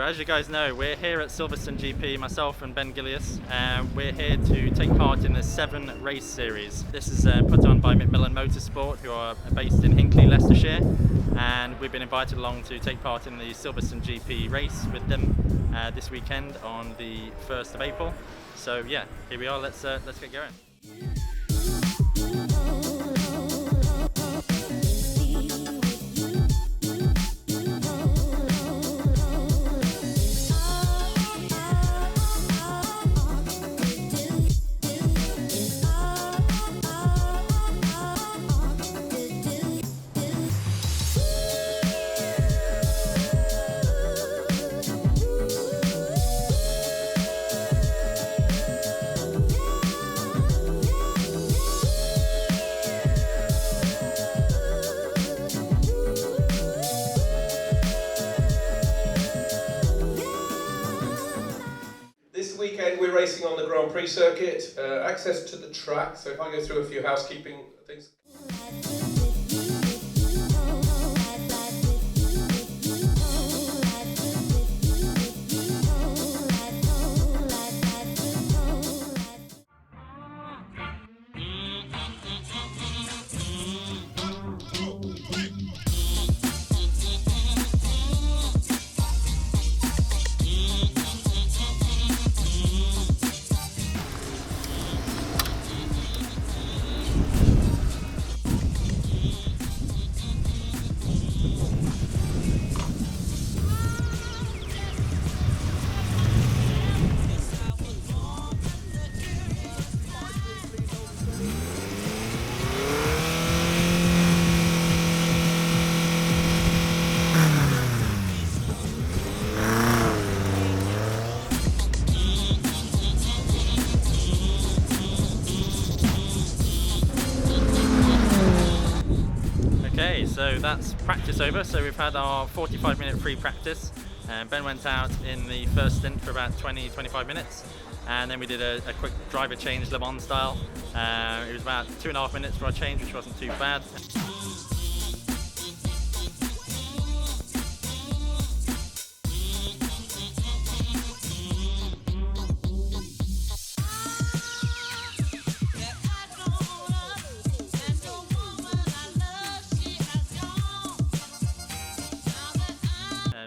as you guys know, we're here at Silverstone GP, myself and Ben Gillius, and we're here to take part in the 7 race series. This is put on by McMillan Motorsport, who are based in Hinckley, Leicestershire, and we've been invited along to take part in the Silverstone GP race with them this weekend on the 1st of April. So yeah, here we are, let's get going. This weekend we're racing on the Grand Prix circuit, access to the track, so if I go through a few housekeeping things. Okay, so that's practice over. So we've had our 45-minute free practice. Ben went out in the first stint for about 20-25 minutes, and then we did a quick driver change, Le Mans style. It was about 2.5 minutes for our change, which wasn't too bad.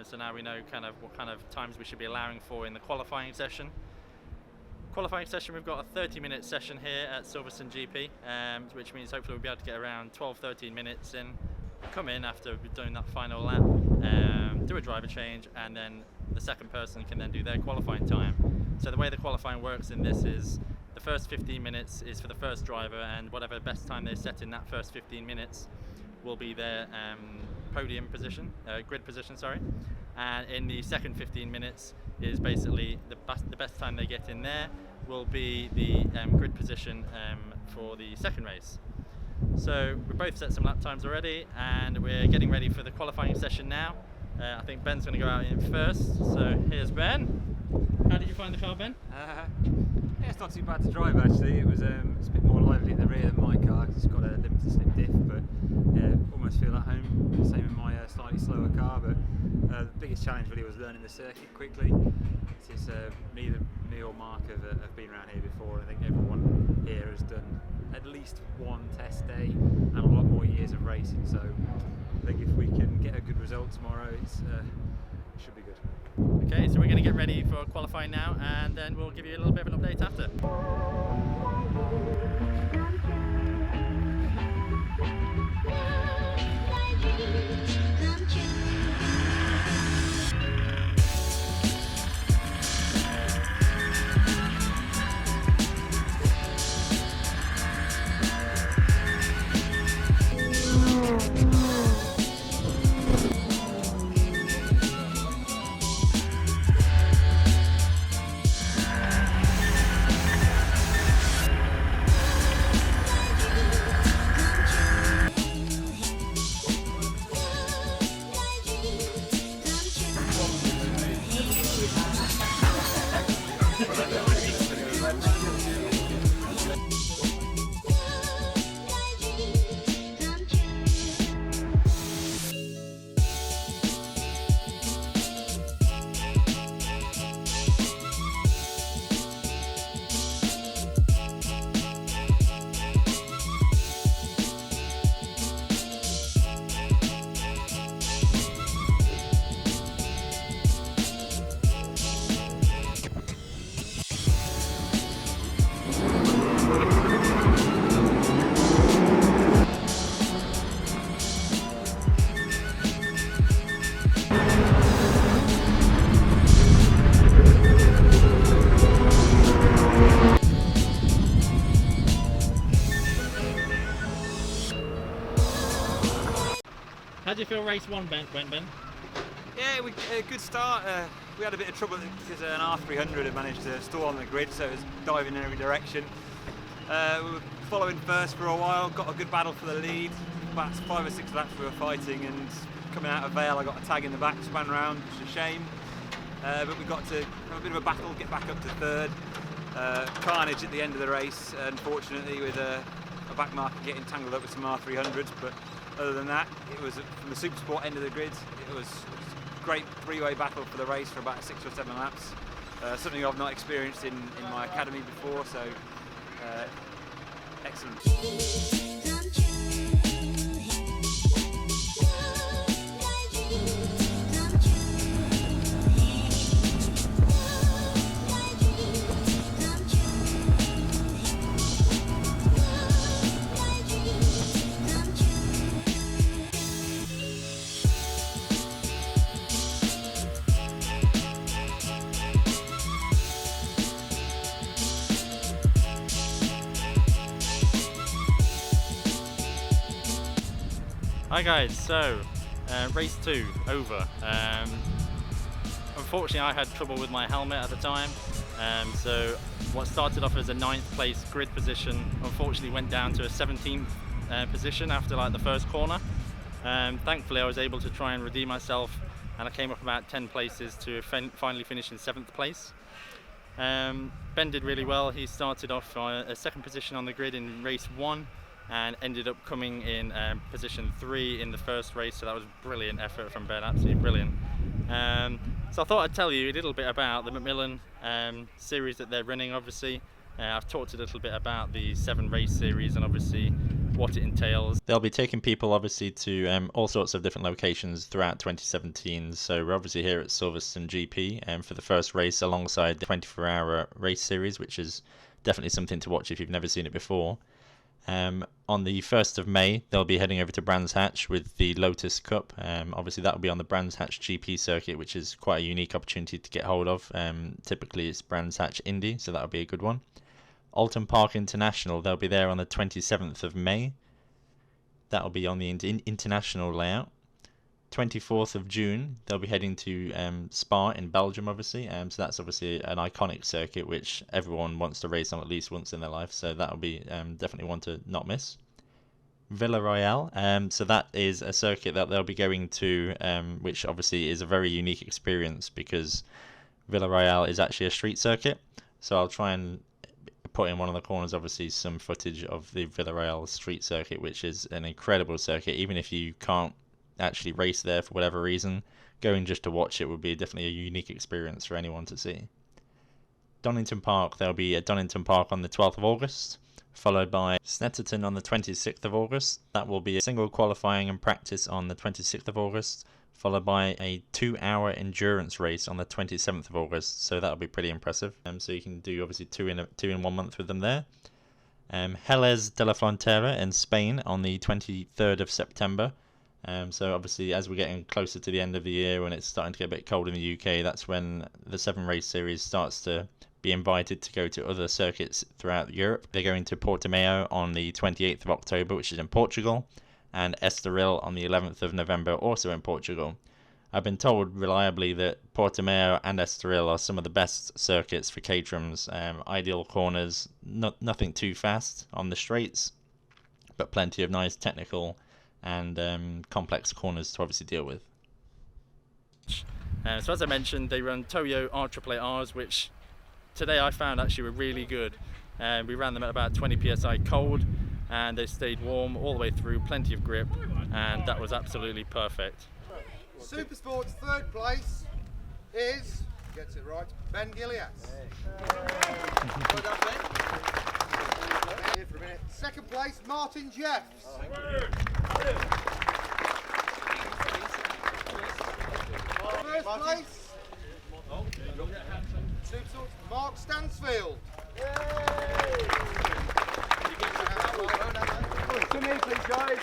So now we know what kind of times we should be allowing for in the qualifying session. Qualifying session, we've got a 30-minute session here at Silverstone GP, which means hopefully we'll be able to get around 12-13 minutes in, come in after doing that final lap, do a driver change, and then the second person can then do their qualifying time. So the way the qualifying works in this is the first 15 minutes is for the first driver, and whatever best time they set in that first 15 minutes will be their podium position, grid position, sorry. And in the second 15 minutes is basically the best time they get in there will be the grid position for the second race. So we both set some lap times already, and we're getting ready for the qualifying session now. I think Ben's going to go out in first, so here's Ben. How did you find the car, Ben? Yeah, it's not too bad to drive actually. It's a bit more lively at the rear than my car because it's got a limited slip diff, but yeah, almost feel at home. Same in my slightly slower car, but the biggest challenge really was learning the circuit quickly. It's neither me or Mark have been around here before. I think everyone here has done at least one test day and a lot more years of racing, so I think if we can get a good result tomorrow, it should be good. Okay, so we're going to get ready for qualifying now, and then we'll give you a little bit of an update after. How do you feel race 1 went, Ben? Yeah, good start. We had a bit of trouble because an R300 had managed to stall on the grid, so it was diving in every direction. We were following first for a while, got a good battle for the lead. About 5 or 6 laps we were fighting, and coming out of Vale I got a tag in the back, span round, which is a shame. But we got to have a bit of a battle, get back up to third. Carnage at the end of the race, unfortunately, with a back marker getting tangled up with some R300s, but other than that, it was from the Supersport end of the grid. It was a great three-way battle for the race for about 6 or 7 laps. Something I've not experienced in my academy before, so excellent. Hi guys, so race 2 over. Unfortunately I had trouble with my helmet at the time, so what started off as a 9th place grid position unfortunately went down to a 17th position after like the first corner. Thankfully I was able to try and redeem myself, and I came up about 10 places to finally finish in 7th place. Ben did really well. He started off a 2nd position on the grid in race 1 and ended up coming in position 3 in the first race, so that was a brilliant effort from Ben, absolutely brilliant. So I thought I'd tell you a little bit about the McMillan series that they're running. Obviously I've talked a little bit about the 7 race series and obviously what it entails. They'll be taking people obviously to all sorts of different locations throughout 2017, so we're obviously here at Silverstone GP for the first race alongside the 24-hour race series, which is definitely something to watch if you've never seen it before. On the 1st of May, they'll be heading over to Brands Hatch with the Lotus Cup. Obviously, that will be on the Brands Hatch GP circuit, which is quite a unique opportunity to get hold of. Typically, it's Brands Hatch Indy, so that'll be a good one. Alton Park International, they'll be there on the 27th of May. That'll be on the international layout. 24th of June, they'll be heading to Spa in Belgium, obviously. So that's obviously an iconic circuit which everyone wants to race on at least once in their life. So that'll be definitely one to not miss. Villarreal, so that is a circuit that they'll be going to, which obviously is a very unique experience because Villarreal is actually a street circuit. So I'll try and put in one of the corners obviously some footage of the Villarreal street circuit, which is an incredible circuit. Even if you can't actually race there for whatever reason, going just to watch it would be definitely a unique experience for anyone to see. Donington Park, there'll be at Donington Park on the 12th of August, followed by Snetterton on the 26th of August. That will be a single qualifying and practice on the 26th of August, followed by a 2-hour endurance race on the 27th of August, so that'll be pretty impressive. So you can do obviously two in 1 month with them there. Jerez de la Frontera in Spain on the 23rd of September. So obviously as we're getting closer to the end of the year, when it's starting to get a bit cold in the UK, that's when the 7 race series starts to be invited to go to other circuits throughout Europe. They're going to Portimao on the 28th of October, which is in Portugal, and Estoril on the 11th of November, also in Portugal. I've been told reliably that Portimao and Estoril are some of the best circuits for Caterhams. Ideal corners, nothing too fast on the straights, but plenty of nice technical and complex corners to obviously deal with. So as I mentioned, they run Toyo R888Rs, which today I found actually were really good. We ran them at about 20 psi cold, and they stayed warm all the way through, plenty of grip, and that was absolutely perfect. Supersport's 3rd place is, gets it right, Ben Gilliatt. Well done, Ben. Here for a minute. 2nd place, Martin Jeffs. First place, Supersport's Mark Stansfield. To me, please, guys.